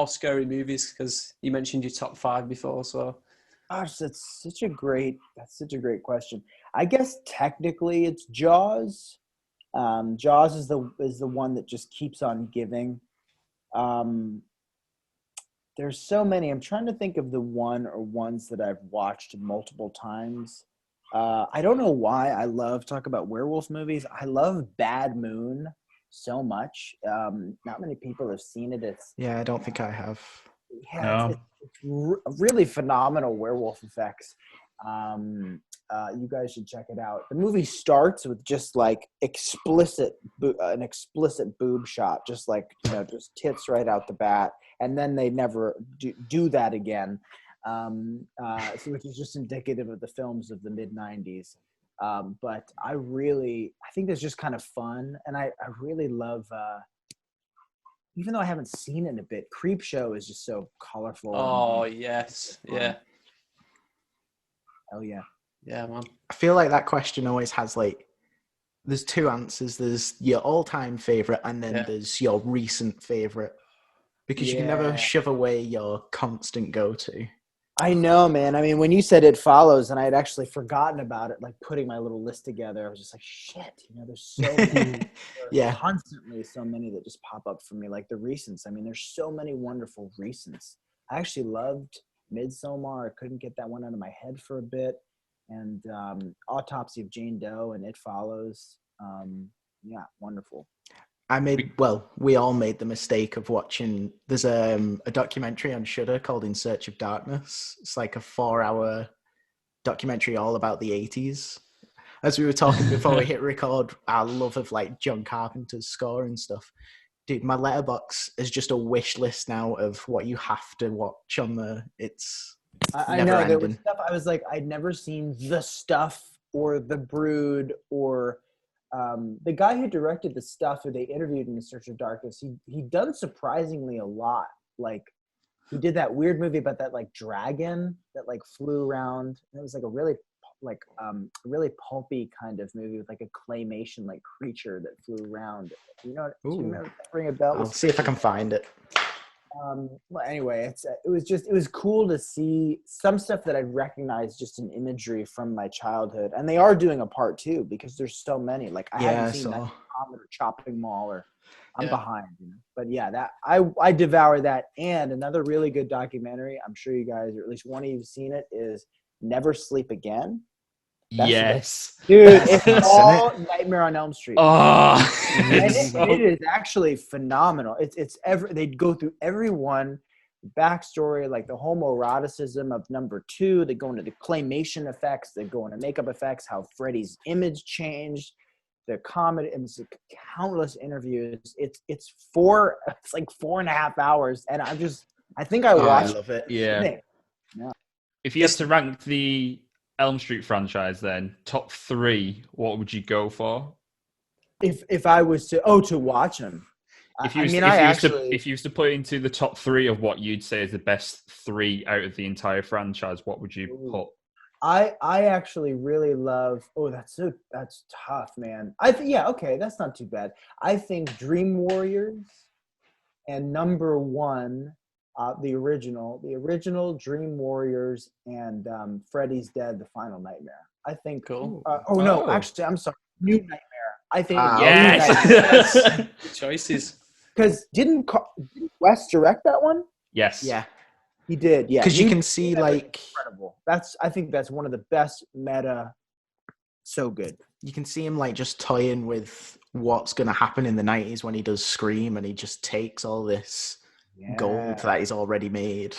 more scary movies? Because you mentioned your top 5 before, so. Gosh, that's such a great question. I guess technically it's Jaws. Jaws is the one that just keeps on giving. Um, there's so many. I'm trying to think of the one or ones that I've watched multiple times. I don't know why I love talk about werewolf movies. I love Bad Moon so much. Not many people have seen it. Yeah, I don't think I have. Yeah, No. it's really phenomenal werewolf effects. You guys should check it out. The movie starts with just like an explicit boob shot, just like just tits right out the bat, and then they never do that again. Which is just indicative of the films of the mid '90s. But I think that's just kind of fun, and I really love. Even though I haven't seen it in a bit, Creepshow is just so colorful. Oh, yes. Yeah. Oh, yeah. Yeah, man. I feel like that question always has like, there's two answers. There's your all-time favorite, and then there's your recent favorite, because you can never shove away your constant go-to. I know, man. I mean, when you said It Follows, and I had actually forgotten about it, like putting my little list together, I was just like, shit, there's so many. Constantly so many that just pop up for me, like the recents. I mean, there's so many wonderful recents. I actually loved Midsommar. I couldn't get that one out of my head for a bit. And Autopsy of Jane Doe and It Follows. Wonderful. We all made the mistake of watching, there's a documentary on Shudder called In Search of Darkness. It's like a 4-hour documentary all about the 80s. As we were talking before we hit record, our love of like John Carpenter's score and stuff. Dude, my letterbox is just a wish list now of what you have to watch on the, I know, there was stuff I was like, I'd never seen The Stuff or The Brood or the guy who directed The Stuff, who they interviewed in The Search of Darkness, he'd done surprisingly a lot. Like, he did that weird movie about that like dragon that like flew around. And it was like a really really pulpy kind of movie with like a claymation like creature that flew around. Do you remember that ring a bell? I'll see if I can find it. Well, anyway, it was cool to see some stuff that I'd recognized just in imagery from my childhood, and they are doing a part 2 because there's so many. Like I haven't seen that Comet or Chopping Mall, or I'm behind. But yeah, that I devour that. And another really good documentary, I'm sure you guys, or at least one of you have seen it, is Never Sleep Again. Yes, dude, it's all Nightmare on Elm Street. Oh, it is actually phenomenal. They go through everyone, backstory, like the homoeroticism of number 2. They go into the claymation effects. They go into makeup effects. How Freddy's image changed. The comedy, and it's countless interviews. It's like 4.5 hours, and I think I watched. I love it. Yeah. If you had to rank the Elm Street franchise, then top 3, what would you go for? If I was to watch them, if you used to put it into the top 3 of what you'd say is the best 3 out of the entire franchise, what would you put? I actually really love. Oh, that's tough, man. Okay, that's not too bad. I think Dream Warriors and number 1. The original Dream Warriors and Freddy's Dead: The Final Nightmare. I think. Cool. No, actually, I'm sorry. New Nightmare. I think. Yes. Good choices. Because didn't Wes direct that one? Yes. Yeah. He did. Yeah. Because you can see like incredible. I think that's one of the best meta. So good. You can see him like just toying with what's going to happen in the 90s when he does Scream, and he just takes all this gold that he's already made.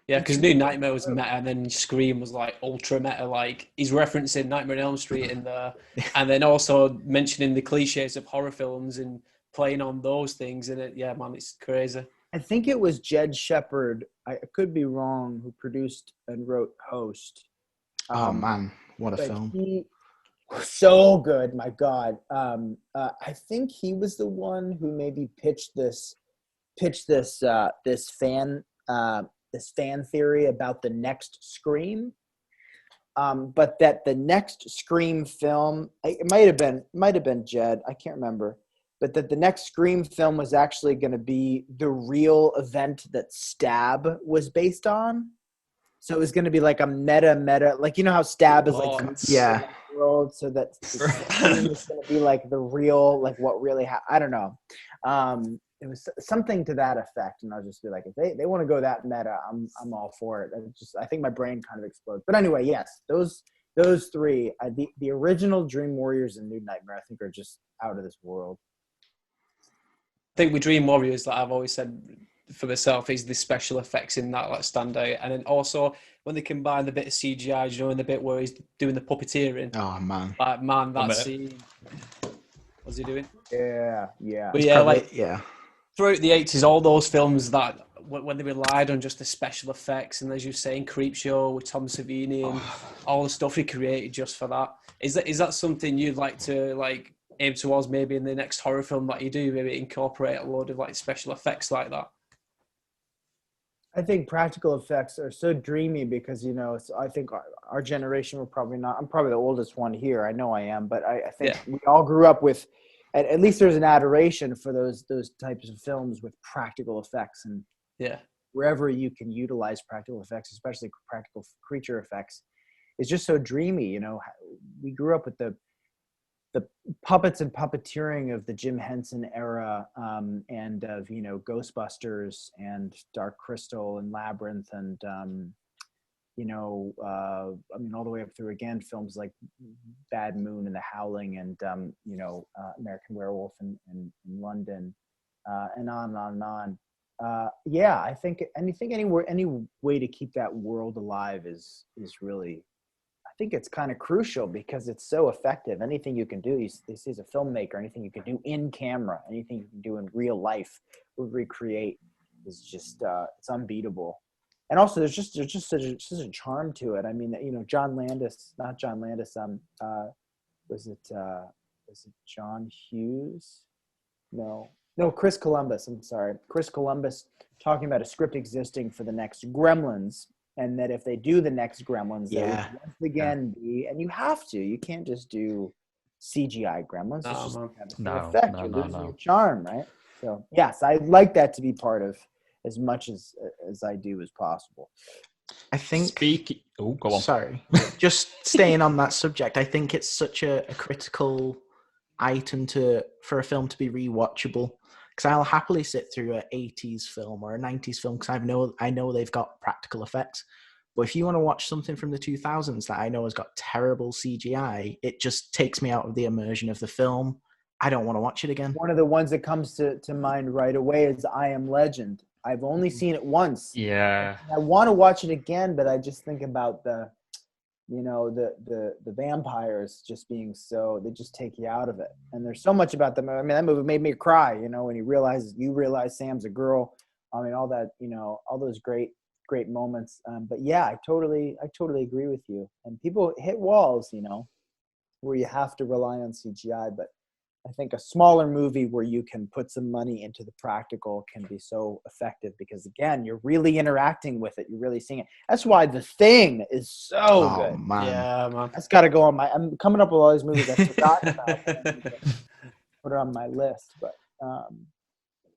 Yeah, because New Nightmare was meta, and then Scream was like ultra meta. Like he's referencing Nightmare on Elm Street in there, and then also mentioning the cliches of horror films and playing on those things. And yeah, man, it's crazy. I think it was Jed Shepard. I could be wrong. Who produced and wrote Host? Oh man, what a film! He was so good. My God, I think he was the one who maybe pitched this fan theory about the next Scream, but that the next Scream film, it might have been Jed, I can't remember, but that the next Scream film was actually going to be the real event that Stab was based on. So it was going to be like a meta, like, you know how Stab is like yeah, world, so that Scream is going to be like the real, like what really happened. I don't know. It was something to that effect, and I'll just be like, if they want to go that meta, I'm all for it. I think my brain kind of explodes. But anyway, yes, those three, the original Dream Warriors and New Nightmare, I think are just out of this world. I think with Dream Warriors, like I've always said for myself, is the special effects in that like stand out, and then also when they combine the bit of CGI, you know, in the bit where he's doing the puppeteering. Oh man, like man, that scene. What's he doing? Yeah. But it's yeah, probably, like yeah. Throughout the 80s, all those films that when they relied on just the special effects, and as you're saying, Creepshow with Tom Savini and all the stuff he created just for that. Is that something you'd like to like aim towards maybe in the next horror film that you do, maybe incorporate a load of like special effects like that? I think practical effects are so dreamy because, you know, I think our generation will probably not, I'm probably the oldest one here. I know I am, but I think we all grew up with, at least there's an adoration for those types of films with practical effects, and wherever you can utilize practical effects, especially practical creature effects, it's just so dreamy. You know, we grew up with the puppets and puppeteering of the Jim Henson era, and of, you know, Ghostbusters and Dark Crystal and Labyrinth, and you know, I mean, all the way up through, again, films like Bad Moon and The Howling, and you know, American Werewolf in London, and on and on and on. Yeah, I think any way to keep that world alive is really, I think it's kind of crucial because it's so effective. Anything you can do, this is a filmmaker, anything you can do in camera, anything you can do in real life or recreate is just it's unbeatable. And also, there's just such a charm to it. I mean, you know, was it John Hughes? No, Chris Columbus. I'm sorry, Chris Columbus, talking about a script existing for the next Gremlins, and that if they do the next Gremlins, there would once again be, and you can't just do CGI Gremlins. It's just effect. You're losing your charm, right? So yes, I'd like that to be part of as much as I do as possible. I think. Go on. Sorry, just staying on that subject. I think it's such a critical item for a film to be rewatchable, because I'll happily sit through an 80s film or a 90s film because I know they've got practical effects. But if you want to watch something from the 2000s that I know has got terrible CGI, it just takes me out of the immersion of the film. I don't want to watch it again. One of the ones that comes to mind right away is I Am Legend. I've only seen it once. Yeah. I want to watch it again, but I just think about the vampires just being they just take you out of it. And there's so much about them. I mean, that movie made me cry, you know, when you realize Sam's a girl. I mean, all that, you know, all those great moments. But yeah, I totally agree with you. And people hit walls, you know, where you have to rely on CGI, but I think a smaller movie where you can put some money into the practical can be so effective because, again, you're really interacting with it. You're really seeing it. That's why The Thing is so good. Man. Yeah, man. That's got to go on I'm coming up with all these movies I've forgotten about. Put it on my list.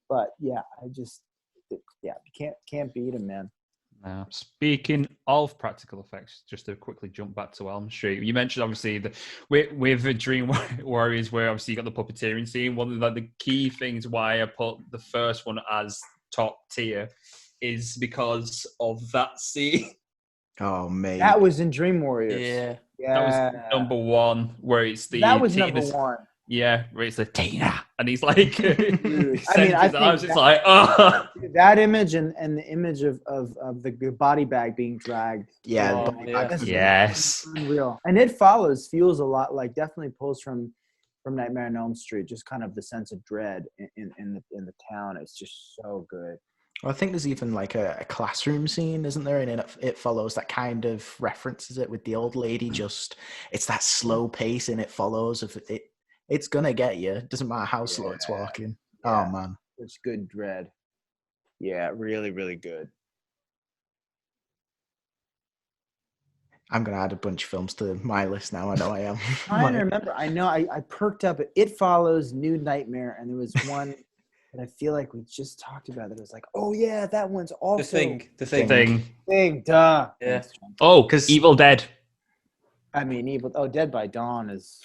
But yeah, you can't beat him, man. Speaking of practical effects, just to quickly jump back to Elm Street, you mentioned obviously with Dream Warriors, where obviously you got the puppeteering scene. One of the key things why I put the first one as top tier is because of that scene. Oh, mate, that was in Dream Warriors. Yeah, that was number one. Where it's that was number one. Yeah, where it's like Tina, and he's like, Dude, I mean, I think it's like, oh. That image and the image of the body bag being dragged. Yeah, yes, unreal. And It Follows feels a lot like, definitely pulls from Nightmare on Elm Street, just kind of the sense of dread in the town. It's just so good. Well, I think there's even like a classroom scene, isn't there? And It Follows that kind of references it with the old lady. It's that slow pace in It Follows of it. It's gonna get you. It doesn't matter how slow it's walking. Yeah. Oh man, it's good dread. Yeah, really, really good. I'm gonna add a bunch of films to my list now. I know I am. Trying to remember. I know I perked up. It Follows, New Nightmare, and there was one that I feel like we just talked about that was like, oh yeah, that one's also The Thing. Duh. Yeah. Thanks, John. Oh, 'Cause- Evil Dead. I mean, Dead by Dawn is.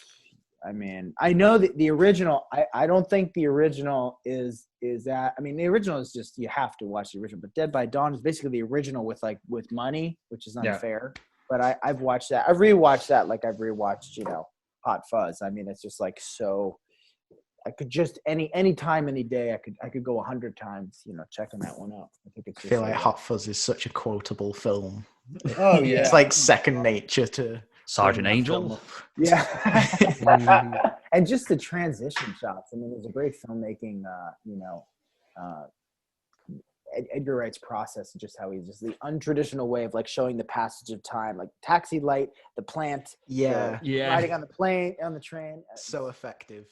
I mean, I know that the original. I don't think the original is that. I mean, the original is just you have to watch the original. But Dead by Dawn is basically the original with money, which is unfair. But I've watched that. I've rewatched that. Like I've rewatched, Hot Fuzz. I mean, it's just like so. I could just any time, any day. I could go 100 times. Checking that one out. I think it's. I Just feel like Hot Fuzz is such a quotable film. Oh yeah. It's like second nature to Sergeant bring that Angel. film up. Yeah. And just the transition shots. I mean, there's a great filmmaking. Edgar Wright's process and just how he's just the untraditional way of like showing the passage of time, like Taxi Light, The Plant, Yeah. riding on the plane, on the train. So effective.